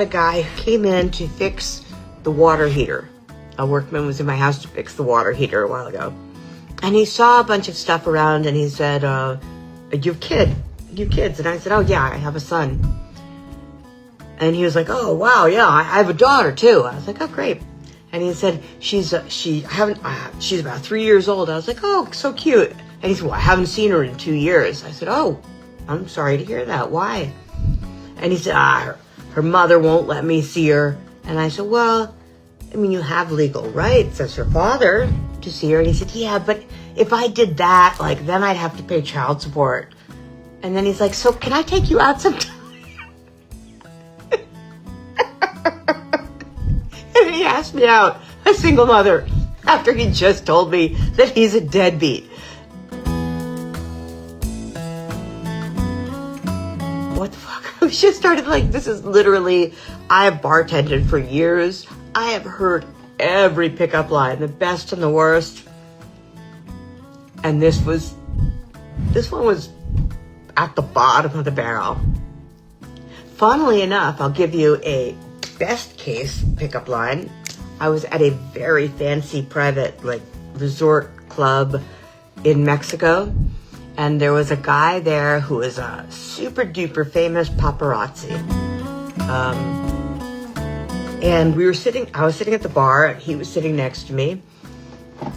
A guy came in to fix the water heater. A workman was in my house to fix the water heater a while ago. And he saw a bunch of stuff around and he said, you kids? And I said, oh yeah, I have a son. And he was like, oh wow, yeah, I have a daughter too. I was like, oh great. And he said, she's about 3 years old. I was like, oh, so cute. And he said, well, I haven't seen her in 2 years. I said, oh, I'm sorry to hear that. Why? And he said, her mother won't let me see her. And I said, well, I mean, you have legal rights as her father to see her. And he said, yeah, but if I did that, like, then I'd have to pay child support. And then he's like, so can I take you out sometime? And he asked me out, a single mother, after he just told me that he's a deadbeat. What the fuck? I just started like, this is literally, I have bartended for years. I have heard every pickup line, the best and the worst. And this one was at the bottom of the barrel. Funnily enough, I'll give you a best case pickup line. I was at a very fancy private like resort club in Mexico. And there was a guy there who was a super duper famous paparazzi. And I was sitting at the bar, he was sitting next to me.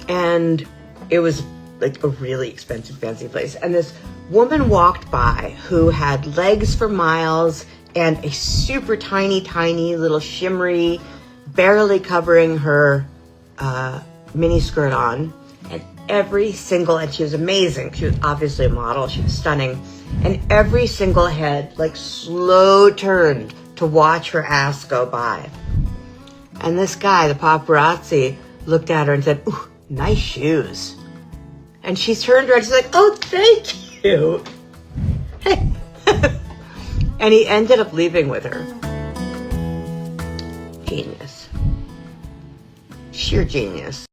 And it was like a really expensive fancy place. And this woman walked by who had legs for miles and a super tiny little shimmery, barely covering her mini skirt on. And she was amazing. She was obviously a model. She was stunning. And every single head, like, slow turned to watch her ass go by. And this guy, the paparazzi, looked at her and said, ooh, nice shoes. And she turned around, she's like, oh, thank you. And he ended up leaving with her. Genius. Sheer genius.